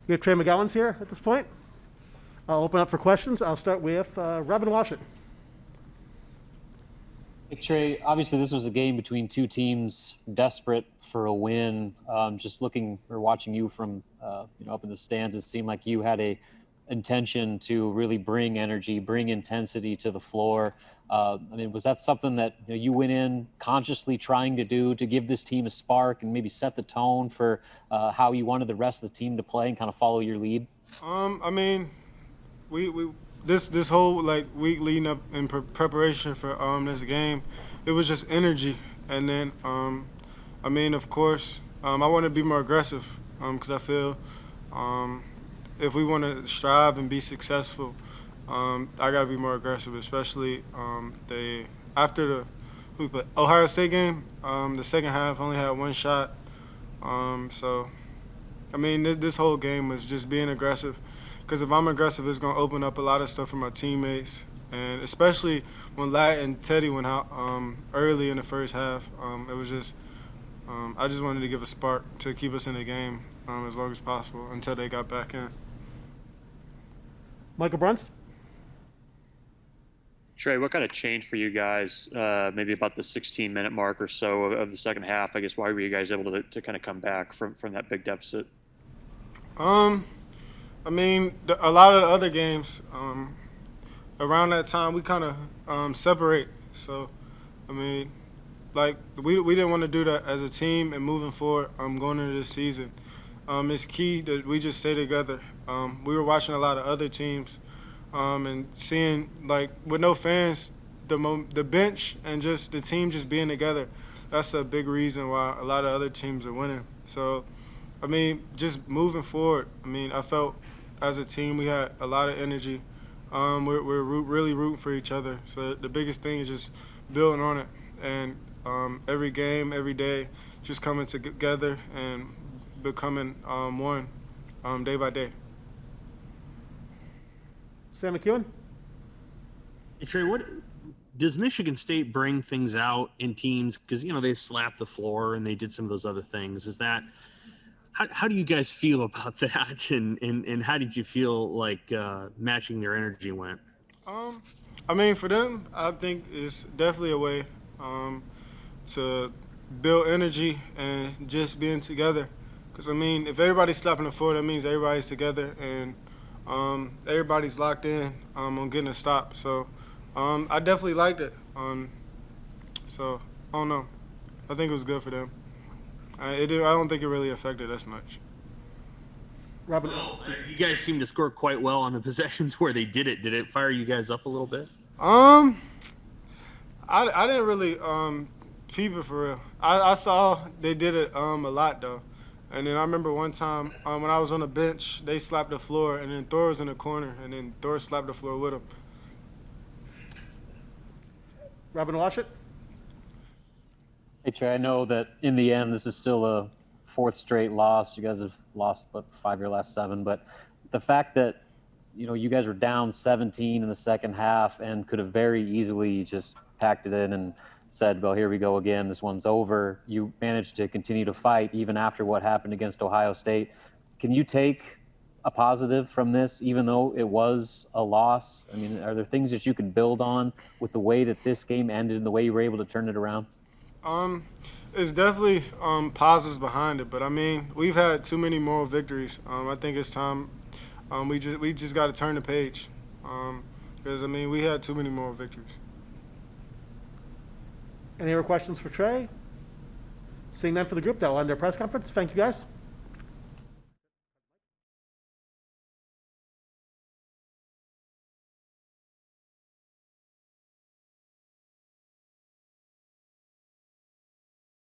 We have Trey McGowens here at this point. I'll open up for questions. I'll start with Robin Washington. Hey, Trey, obviously this was a game between two teams desperate for a win. Just looking or watching you from up in the stands, it seemed like you had a intention to really bring energy, bring intensity to the floor. Was that something that you went in consciously trying to do to give this team a spark and maybe set the tone for how you wanted the rest of the team to play and kind of follow your lead? We this whole week leading up in preparation for this game, it was just energy, and then of course I want to be more aggressive because I feel if we want to strive and be successful, I got to be more aggressive, especially after we played Ohio State game. The second half only had one shot, this whole game was just being aggressive. Because if I'm aggressive, it's going to open up a lot of stuff for my teammates. And especially when Lat and Teddy went out early in the first half, it was just I just wanted to give a spark to keep us in the game as long as possible until they got back in. Michael Brunst? Trey, what kind of changed for you guys maybe about the 16-minute mark or so of the second half? I guess why were you guys able to kind of come back from that big deficit? A lot of the other games, around that time, we kind of separate. So, we didn't want to do that as a team and moving forward going into this season. It's key that we just stay together. We were watching a lot of other teams and seeing, with no fans, the bench and just the team just being together. That's a big reason why a lot of other teams are winning. So, just moving forward, I felt as a team we had a lot of energy. We're really rooting for each other. So the biggest thing is just building on it. And every game, every day, just coming together and becoming one day by day. Sam McEwen? Hey, Trey, what does Michigan State bring things out in teams? Because, they slapped the floor and they did some of those other things. Is that – how do you guys feel about that, and how did you feel like matching their energy went? For them, I think it's definitely a way to build energy and just being together. Because, if everybody's slapping the floor, that means everybody's together and everybody's locked in on getting a stop. So I definitely liked it. So I don't know. I think it was good for them. I don't think it really affected us much. Robin? You guys seem to score quite well on the possessions where they did it. Did it fire you guys up a little bit? I didn't really peep it for real. I saw they did it a lot though. And then I remember one time when I was on the bench, they slapped the floor, and then Thor was in the corner, and then Thor slapped the floor with him. Robin Washington? Hey, Trey, I know that in the end, this is still a fourth straight loss. You guys have lost, 5 of your last 7. But the fact that, you guys were down 17 in the second half and could have very easily just packed it in and said, well, here we go again. This one's over. You managed to continue to fight even after what happened against Ohio State. Can you take a positive from this, even though it was a loss? Are there things that you can build on with the way that this game ended and the way you were able to turn it around? It's definitely positives behind it, but we've had too many moral victories. I think it's time we just got to turn the page because we had too many moral victories. Any other questions for Trey? Seeing none for the group, that will end our press conference. Thank you, guys.